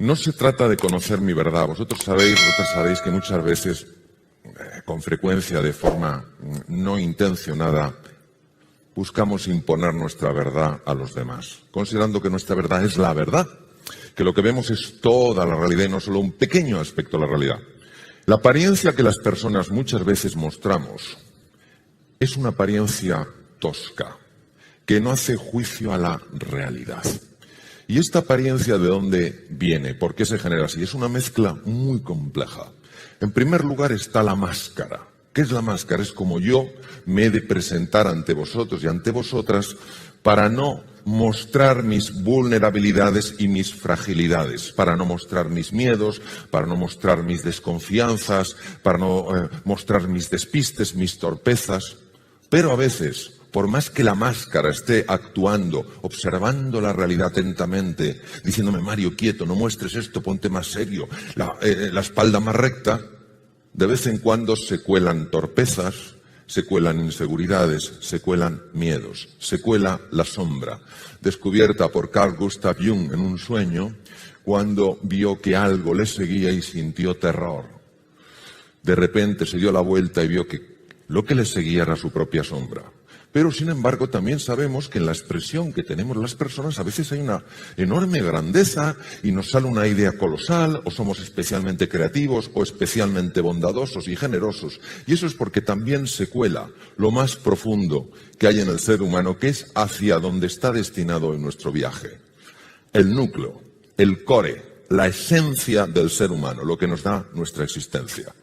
No se trata de conocer mi verdad. Vosotros sabéis que muchas veces, con frecuencia, de forma no intencionada, buscamos imponer nuestra verdad a los demás, considerando que nuestra verdad es la verdad, que lo que vemos es toda la realidad y no solo un pequeño aspecto de la realidad. La apariencia que las personas muchas veces mostramos es una apariencia tosca, que no hace juicio a la realidad. ¿Y esta apariencia de dónde viene? ¿Por qué se genera así? Es una mezcla muy compleja. En primer lugar está la máscara. ¿Qué es la máscara? Es como yo me he de presentar ante vosotros y ante vosotras para no mostrar mis vulnerabilidades y mis fragilidades, para no mostrar mis miedos, para no mostrar mis desconfianzas, para no mostrar mis despistes, mis torpezas. Pero a veces, por más que la máscara esté actuando, observando la realidad atentamente, diciéndome, Mario, quieto, no muestres esto, ponte más serio, la espalda más recta, de vez en cuando se cuelan torpezas, se cuelan inseguridades, se cuelan miedos, se cuela la sombra, descubierta por Carl Gustav Jung en un sueño, cuando vio que algo le seguía y sintió terror. De repente se dio la vuelta y vio que lo que le seguía era su propia sombra. Pero, sin embargo, también sabemos que en la expresión que tenemos las personas a veces hay una enorme grandeza y nos sale una idea colosal, o somos especialmente creativos o especialmente bondadosos y generosos. Y eso es porque también se cuela lo más profundo que hay en el ser humano, que es hacia donde está destinado en nuestro viaje. El núcleo, el core, la esencia del ser humano, lo que nos da nuestra existencia.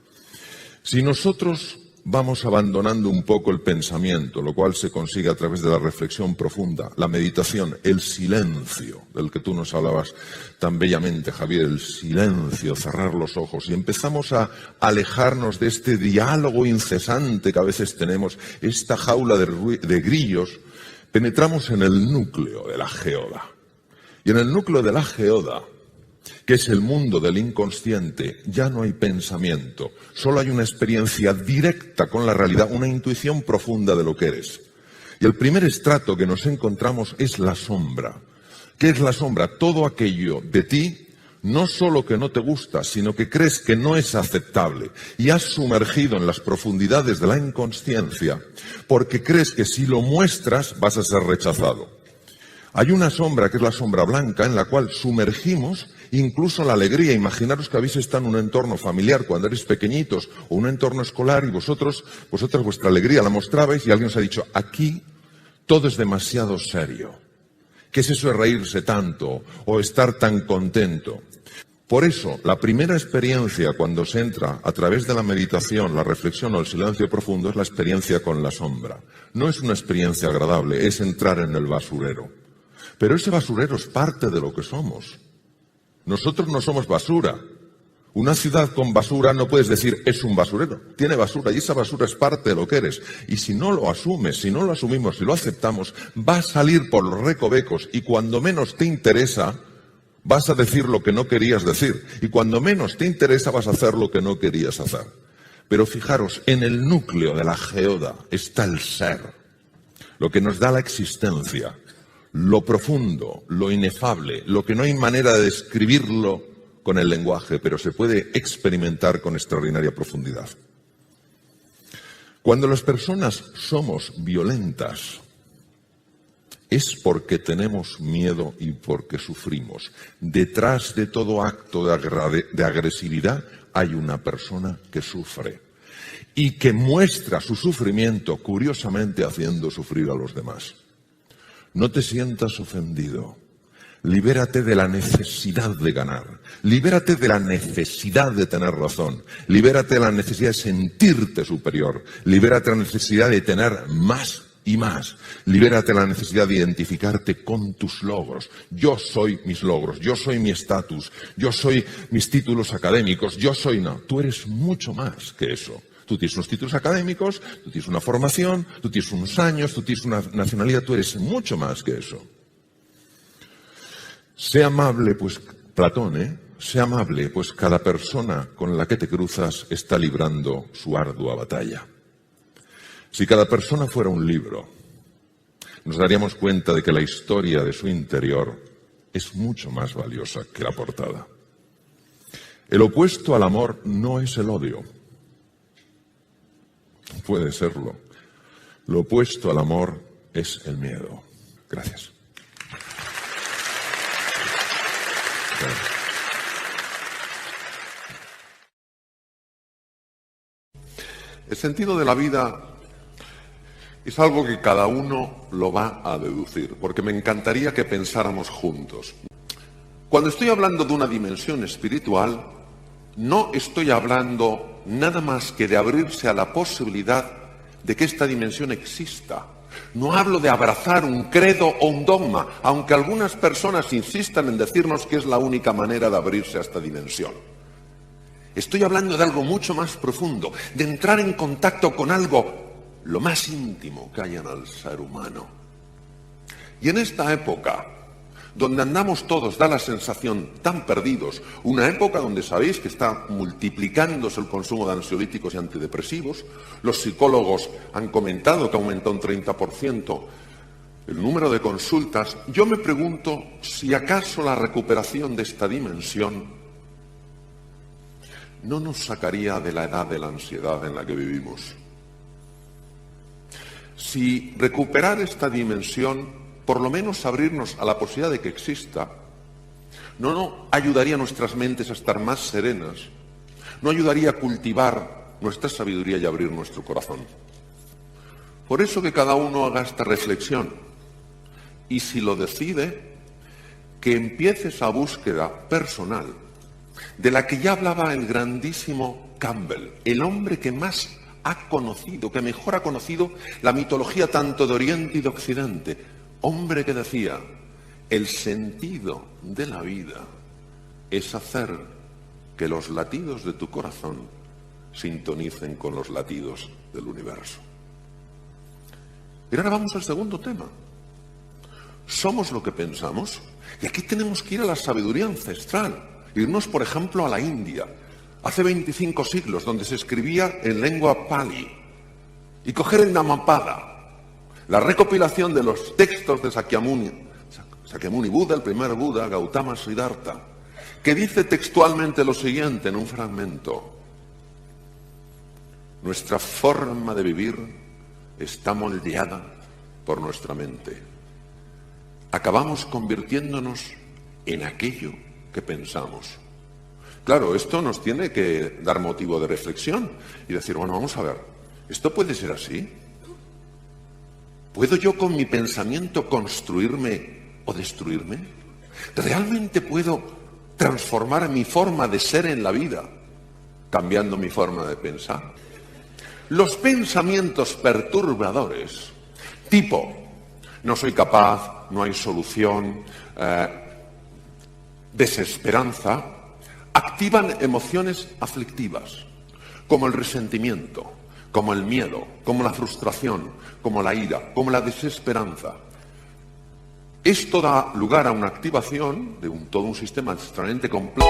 Si nosotros vamos abandonando un poco el pensamiento, lo cual se consigue a través de la reflexión profunda, la meditación, el silencio, del que tú nos hablabas tan bellamente, Javier, el silencio, cerrar los ojos, y empezamos a alejarnos de este diálogo incesante que a veces tenemos, esta jaula de grillos, penetramos en el núcleo de la geoda. Y en el núcleo de la geoda, que es el mundo del inconsciente, ya no hay pensamiento, solo hay una experiencia directa con la realidad, una intuición profunda de lo que eres. Y el primer estrato que nos encontramos es la sombra. ¿Qué es la sombra? Todo aquello de ti, no solo que no te gusta, sino que crees que no es aceptable y has sumergido en las profundidades de la inconsciencia porque crees que si lo muestras vas a ser rechazado. Hay una sombra que es la sombra blanca en la cual sumergimos incluso la alegría. Imaginaros que habéis estado en un entorno familiar cuando erais pequeñitos o un entorno escolar y vosotras vuestra alegría la mostrabais y alguien os ha dicho, aquí todo es demasiado serio. ¿Qué es eso de reírse tanto o estar tan contento? Por eso, la primera experiencia cuando se entra a través de la meditación, la reflexión o el silencio profundo es la experiencia con la sombra. No es una experiencia agradable, es entrar en el basurero. Pero ese basurero es parte de lo que somos. Nosotros no somos basura. Una ciudad con basura no puedes decir es un basurero. Tiene basura y esa basura es parte de lo que eres. Y si no lo asumes, si no lo asumimos, si lo aceptamos, va a salir por los recovecos y cuando menos te interesa, vas a decir lo que no querías decir. Y cuando menos te interesa, vas a hacer lo que no querías hacer. Pero fijaros, en el núcleo de la geoda está el ser, lo que nos da la existencia. Lo profundo, lo inefable, lo que no hay manera de describirlo con el lenguaje, pero se puede experimentar con extraordinaria profundidad. Cuando las personas somos violentas, es porque tenemos miedo y porque sufrimos. Detrás de todo acto de agresividad hay una persona que sufre y que muestra su sufrimiento, curiosamente, haciendo sufrir a los demás. No te sientas ofendido. Libérate de la necesidad de ganar. Libérate de la necesidad de tener razón. Libérate de la necesidad de sentirte superior. Libérate de la necesidad de tener más y más. Libérate de la necesidad de identificarte con tus logros. Yo soy mis logros. Yo soy mi estatus. Yo soy mis títulos académicos. No. Tú eres mucho más que eso. Tú tienes unos títulos académicos, tú tienes una formación, tú tienes unos años, tú tienes una nacionalidad, tú eres mucho más que eso. Sé amable, pues, Platón, sé amable, pues cada persona con la que te cruzas está librando su ardua batalla. Si cada persona fuera un libro, nos daríamos cuenta de que la historia de su interior es mucho más valiosa que la portada. El opuesto al amor no es el odio. No puede serlo. Lo opuesto al amor es el miedo. Gracias. El sentido de la vida es algo que cada uno lo va a deducir, porque me encantaría que pensáramos juntos. Cuando estoy hablando de una dimensión espiritual, no estoy hablando nada más que de abrirse a la posibilidad de que esta dimensión exista. No hablo de abrazar un credo o un dogma, aunque algunas personas insistan en decirnos que es la única manera de abrirse a esta dimensión. Estoy hablando de algo mucho más profundo, de entrar en contacto con algo lo más íntimo que hay en el ser humano. Y en esta época, donde andamos todos, da la sensación tan perdidos, una época donde sabéis que está multiplicándose el consumo de ansiolíticos y antidepresivos, los psicólogos han comentado que ha aumentado un 30% el número de consultas, yo me pregunto si acaso la recuperación de esta dimensión no nos sacaría de la edad de la ansiedad en la que vivimos. Si recuperar esta dimensión, por lo menos abrirnos a la posibilidad de que exista, no ayudaría a nuestras mentes a estar más serenas, no ayudaría a cultivar nuestra sabiduría y abrir nuestro corazón. Por eso que cada uno haga esta reflexión y si lo decide, que empiece esa búsqueda personal de la que ya hablaba el grandísimo Campbell, el hombre que más ha conocido, que mejor ha conocido la mitología tanto de Oriente y de Occidente. Hombre que decía, el sentido de la vida es hacer que los latidos de tu corazón sintonicen con los latidos del universo. Y ahora vamos al segundo tema. ¿Somos lo que pensamos? Y aquí tenemos que ir a la sabiduría ancestral. Irnos, por ejemplo, a la India, hace 25 siglos, donde se escribía en lengua pali, y coger el Dhammapada, la recopilación de los textos de Sakyamuni Buda, el primer Buda, Gautama Siddhartha, que dice textualmente lo siguiente en un fragmento: nuestra forma de vivir está moldeada por nuestra mente. Acabamos convirtiéndonos en aquello que pensamos. Claro, esto nos tiene que dar motivo de reflexión y decir, bueno, vamos a ver, ¿esto puede ser así? ¿Puedo yo con mi pensamiento construirme o destruirme? ¿Realmente puedo transformar mi forma de ser en la vida cambiando mi forma de pensar? Los pensamientos perturbadores, tipo, no soy capaz, no hay solución, desesperanza, activan emociones aflictivas, como el resentimiento, como el miedo, como la frustración, como la ira, como la desesperanza. Esto da lugar a una activación de todo un sistema extremadamente complejo.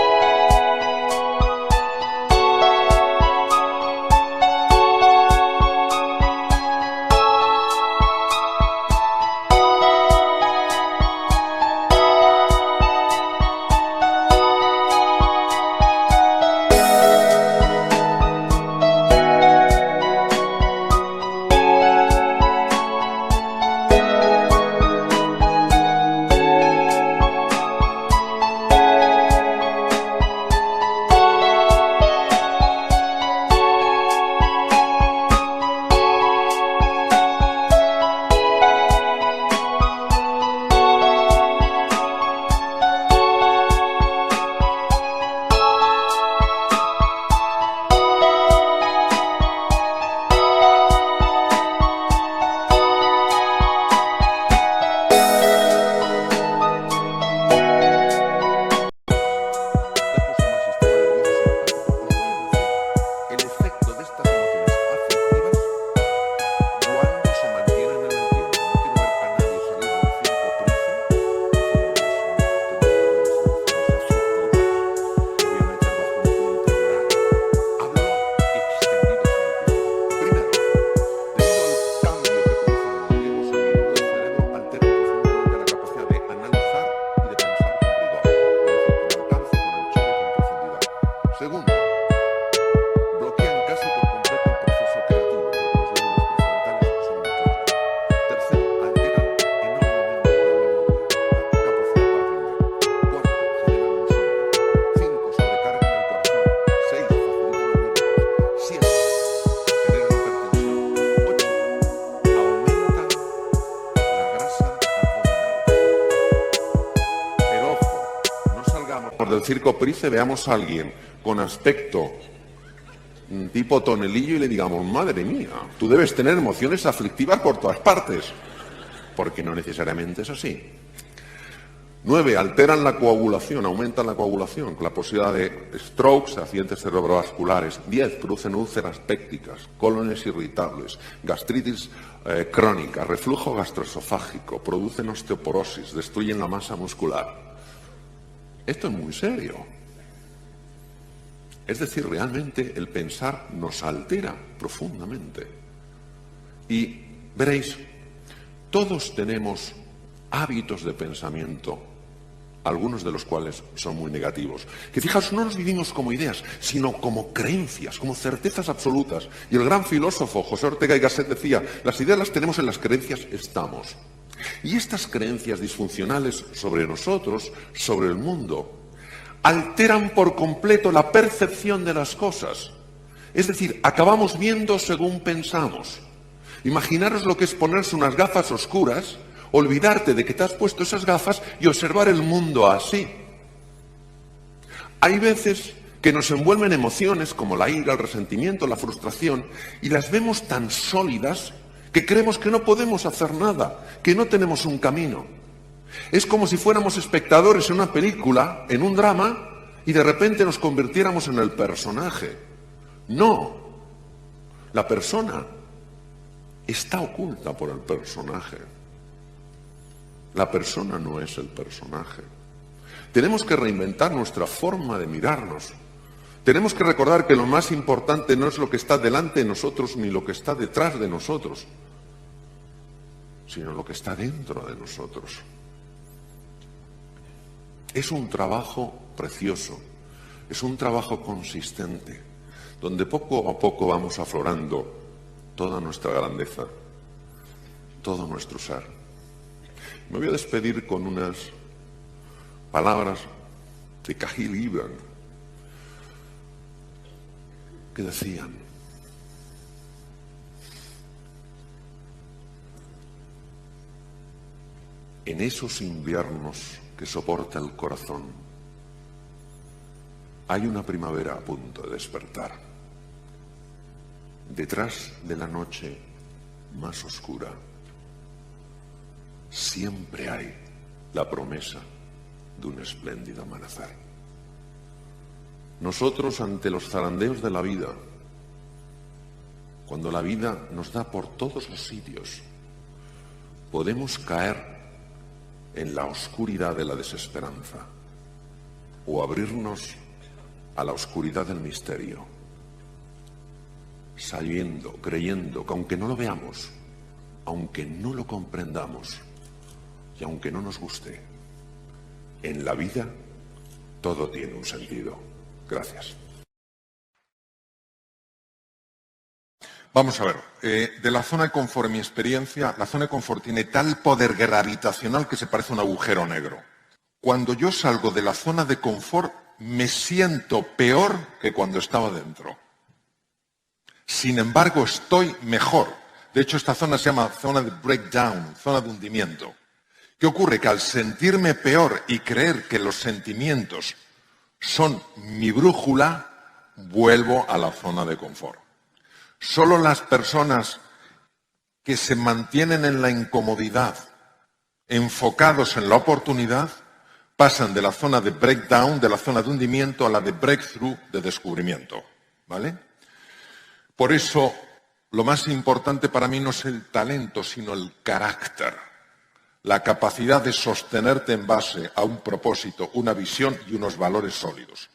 del Circo Price veamos a alguien con aspecto tipo tonelillo y le digamos, madre mía, tú debes tener emociones aflictivas por todas partes, porque no necesariamente es así. 9. Alteran la coagulación, aumentan la coagulación, con la posibilidad de strokes, accidentes cerebrovasculares. 10. Producen úlceras pépticas, cólones irritables, gastritis crónica, reflujo gastroesofágico, producen osteoporosis, destruyen la masa muscular. Esto es muy serio. Es decir, realmente el pensar nos altera profundamente. Y veréis, todos tenemos hábitos de pensamiento, algunos de los cuales son muy negativos. Que fijaos, no los vivimos como ideas, sino como creencias, como certezas absolutas. Y el gran filósofo José Ortega y Gasset decía, las ideas las tenemos, en las creencias estamos. Y estas creencias disfuncionales sobre nosotros, sobre el mundo, alteran por completo la percepción de las cosas. Es decir, acabamos viendo según pensamos. Imaginaros lo que es ponerse unas gafas oscuras, olvidarte de que te has puesto esas gafas y observar el mundo así. Hay veces que nos envuelven emociones como la ira, el resentimiento, la frustración, y las vemos tan sólidas que creemos que no podemos hacer nada, que no tenemos un camino. Es como si fuéramos espectadores en una película, en un drama, y de repente nos convirtiéramos en el personaje. No, la persona está oculta por el personaje. La persona no es el personaje. Tenemos que reinventar nuestra forma de mirarnos. Tenemos que recordar que lo más importante no es lo que está delante de nosotros ni lo que está detrás de nosotros, sino lo que está dentro de nosotros. Es un trabajo precioso, es un trabajo consistente, donde poco a poco vamos aflorando toda nuestra grandeza, todo nuestro ser. Me voy a despedir con unas palabras de Kahlil Gibran, que decían: en esos inviernos que soporta el corazón, hay una primavera a punto de despertar. Detrás de la noche más oscura, siempre hay la promesa de un espléndido amanecer. Nosotros, ante los zarandeos de la vida, cuando la vida nos da por todos los sitios, podemos caer en la oscuridad de la desesperanza o abrirnos a la oscuridad del misterio, sabiendo, creyendo que aunque no lo veamos, aunque no lo comprendamos y aunque no nos guste, en la vida todo tiene un sentido. Gracias. Vamos a ver, de la zona de confort, en mi experiencia, la zona de confort tiene tal poder gravitacional que se parece a un agujero negro. Cuando yo salgo de la zona de confort, me siento peor que cuando estaba dentro. Sin embargo, estoy mejor. De hecho, esta zona se llama zona de breakdown, zona de hundimiento. ¿Qué ocurre? Que al sentirme peor y creer que los sentimientos son mi brújula, vuelvo a la zona de confort. Solo las personas que se mantienen en la incomodidad, enfocados en la oportunidad, pasan de la zona de breakdown, de la zona de hundimiento, a la de breakthrough, de descubrimiento. ¿Vale? Por eso, lo más importante para mí no es el talento, sino el carácter. La capacidad de sostenerte en base a un propósito, una visión y unos valores sólidos.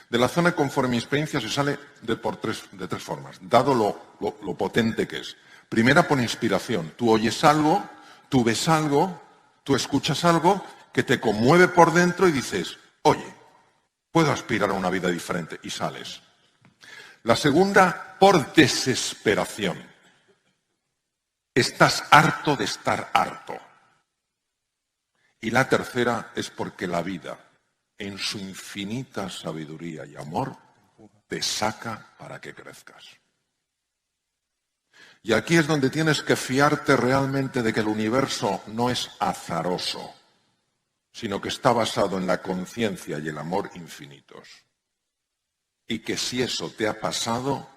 De la zona de confort, en mi experiencia, se sale de tres formas, dado lo potente que es. Primera, por inspiración. Tú oyes algo, tú ves algo, tú escuchas algo que te conmueve por dentro y dices, oye, puedo aspirar a una vida diferente, y sales. La segunda, por desesperación. Estás harto de estar harto. Y la tercera es porque la vida, en su infinita sabiduría y amor, te saca para que crezcas. Y aquí es donde tienes que fiarte realmente de que el universo no es azaroso, sino que está basado en la conciencia y el amor infinitos. Y que si eso te ha pasado,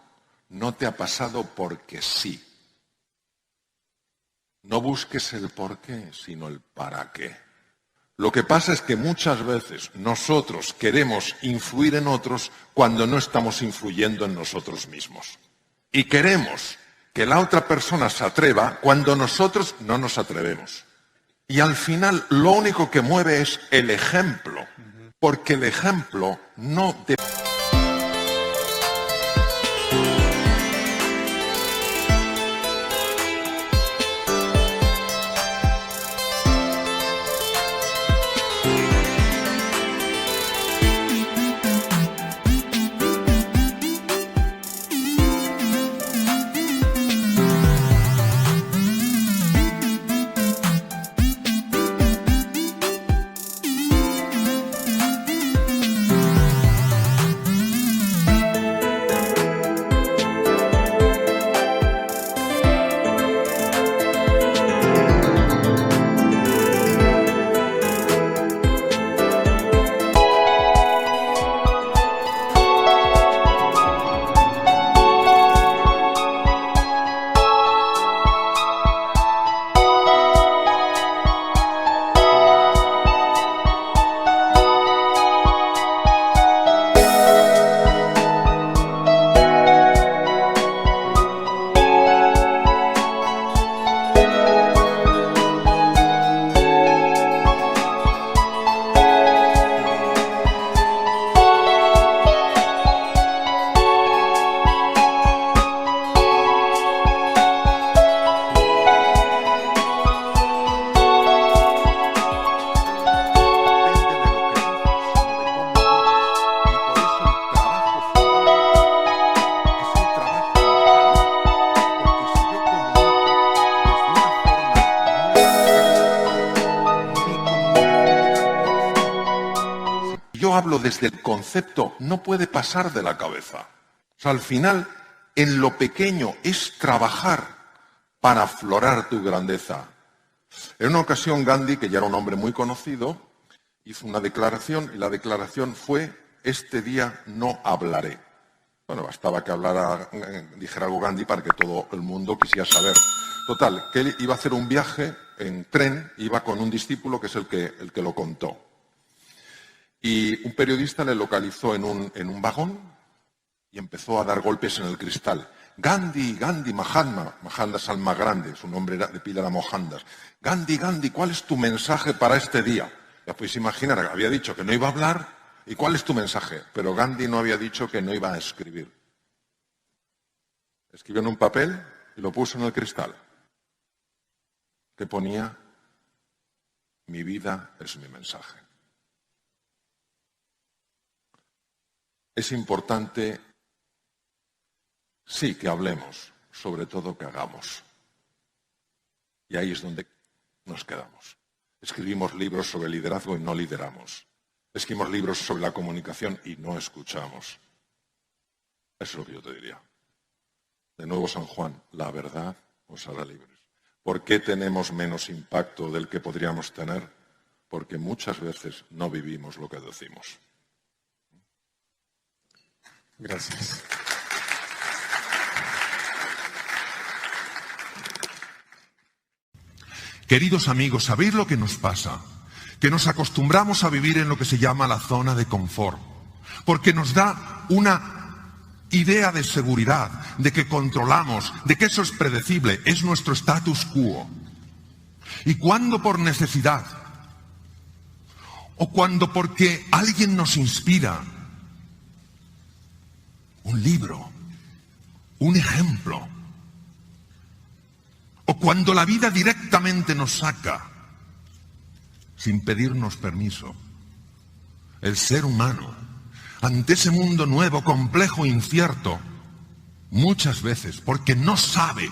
no te ha pasado porque sí. No busques el por qué, sino el para qué. Lo que pasa es que muchas veces nosotros queremos influir en otros cuando no estamos influyendo en nosotros mismos. Y queremos que la otra persona se atreva cuando nosotros no nos atrevemos. Y al final lo único que mueve es el ejemplo, porque el ejemplo no debe... Hablo desde el concepto, no puede pasar de la cabeza. O sea, al final, en lo pequeño es trabajar para aflorar tu grandeza. En una ocasión Gandhi, que ya era un hombre muy conocido, hizo una declaración y la declaración fue: este día no hablaré. Bueno, bastaba que dijera algo Gandhi para que todo el mundo quisiera saber. Total, que él iba a hacer un viaje en tren, iba con un discípulo que es el que lo contó. Y un periodista le localizó en un vagón y empezó a dar golpes en el cristal. Gandhi, Gandhi, Mahatma. Mohandas alma grande, su nombre de pila era Mohandas. Gandhi, Gandhi, ¿cuál es tu mensaje para este día? Ya podéis imaginar, había dicho que no iba a hablar. ¿Y cuál es tu mensaje? Pero Gandhi no había dicho que no iba a escribir. Escribió en un papel y lo puso en el cristal, que ponía: mi vida es mi mensaje. Es importante, sí, que hablemos, sobre todo que hagamos. Y ahí es donde nos quedamos. Escribimos libros sobre liderazgo y no lideramos. Escribimos libros sobre la comunicación y no escuchamos. Eso es lo que yo te diría. De nuevo, San Juan, la verdad os hará libres. ¿Por qué tenemos menos impacto del que podríamos tener? Porque muchas veces no vivimos lo que decimos. Gracias. Queridos amigos, ¿sabéis lo que nos pasa? Que nos acostumbramos a vivir en lo que se llama la zona de confort, porque nos da una idea de seguridad, de que controlamos, de que eso es predecible, es nuestro status quo. Y cuando por necesidad, o cuando porque alguien nos inspira, un libro, un ejemplo, o cuando la vida directamente nos saca, sin pedirnos permiso, el ser humano, ante ese mundo nuevo, complejo, incierto, muchas veces, porque no sabe,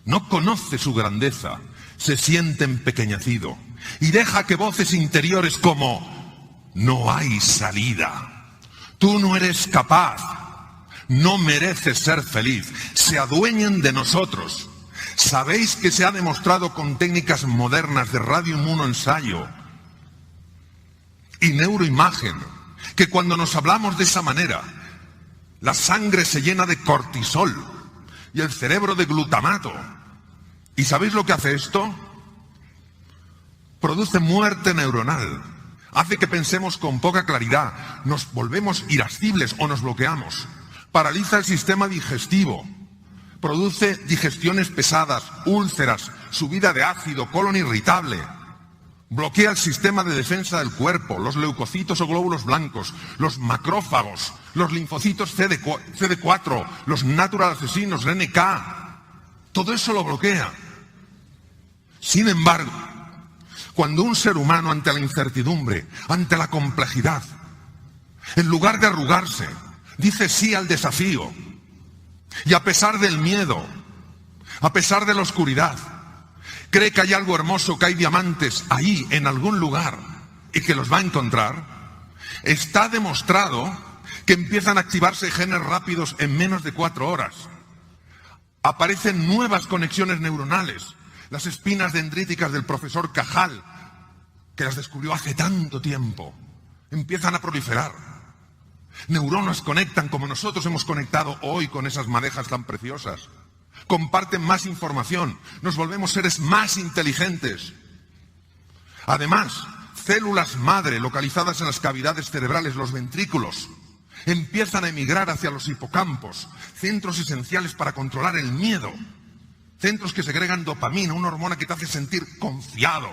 no conoce su grandeza, se siente empequeñecido y deja que voces interiores como: no hay salida. Tú no eres capaz, no mereces ser feliz, se adueñen de nosotros. ¿Sabéis que se ha demostrado con técnicas modernas de radioinmunoensayo y neuroimagen, que cuando nos hablamos de esa manera, la sangre se llena de cortisol y el cerebro de glutamato. ¿Y sabéis lo que hace esto? Produce muerte neuronal. Hace que pensemos con poca claridad, nos volvemos irascibles o nos bloqueamos. Paraliza el sistema digestivo. Produce digestiones pesadas, úlceras, subida de ácido, colon irritable. Bloquea el sistema de defensa del cuerpo, los leucocitos o glóbulos blancos, los macrófagos, los linfocitos CD4, los natural asesinos, NK. Todo eso lo bloquea. Sin embargo, cuando un ser humano ante la incertidumbre, ante la complejidad, en lugar de arrugarse, dice sí al desafío, y a pesar del miedo, a pesar de la oscuridad, cree que hay algo hermoso, que hay diamantes ahí en algún lugar y que los va a encontrar, está demostrado que empiezan a activarse genes rápidos en menos de 4 horas. Aparecen nuevas conexiones neuronales, las espinas dendríticas del profesor Cajal, que las descubrió hace tanto tiempo, empiezan a proliferar. Neuronas conectan como nosotros hemos conectado hoy con esas madejas tan preciosas. Comparten más información, nos volvemos seres más inteligentes. Además, células madre localizadas en las cavidades cerebrales, los ventrículos, empiezan a emigrar hacia los hipocampos, centros esenciales para controlar el miedo, centros que segregan dopamina, una hormona que te hace sentir confiado.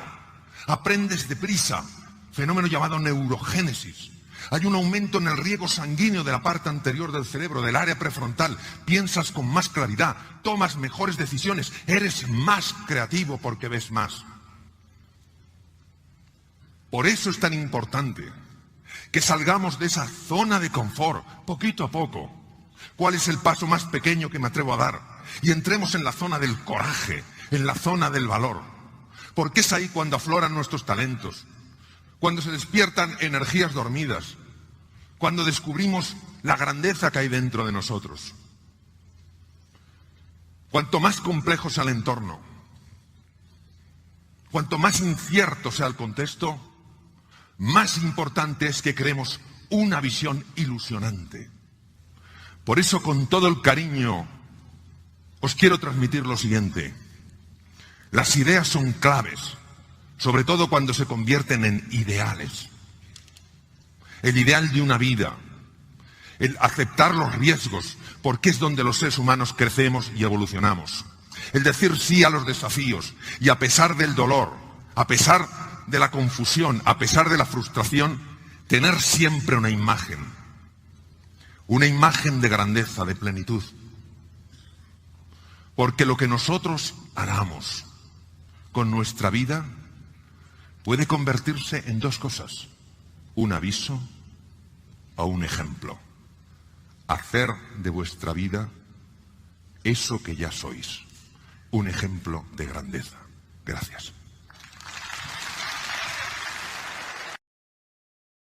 Aprendes deprisa, fenómeno llamado neurogénesis. Hay un aumento en el riego sanguíneo de la parte anterior del cerebro, del área prefrontal. Piensas con más claridad, tomas mejores decisiones, eres más creativo porque ves más. Por eso es tan importante que salgamos de esa zona de confort, poquito a poco. ¿Cuál es el paso más pequeño que me atrevo a dar? Y entremos en la zona del coraje, en la zona del valor. Porque es ahí cuando afloran nuestros talentos, cuando se despiertan energías dormidas, cuando descubrimos la grandeza que hay dentro de nosotros. Cuanto más complejo sea el entorno, cuanto más incierto sea el contexto, más importante es que creemos una visión ilusionante. Por eso, con todo el cariño, os quiero transmitir lo siguiente. Las ideas son claves, sobre todo cuando se convierten en ideales. El ideal de una vida, el aceptar los riesgos, porque es donde los seres humanos crecemos y evolucionamos. El decir sí a los desafíos y a pesar del dolor, a pesar de la confusión, a pesar de la frustración, tener siempre una imagen de grandeza, de plenitud. Porque lo que nosotros hagamos con nuestra vida puede convertirse en 2 cosas, un aviso o un ejemplo. Hacer de vuestra vida eso que ya sois, un ejemplo de grandeza. Gracias.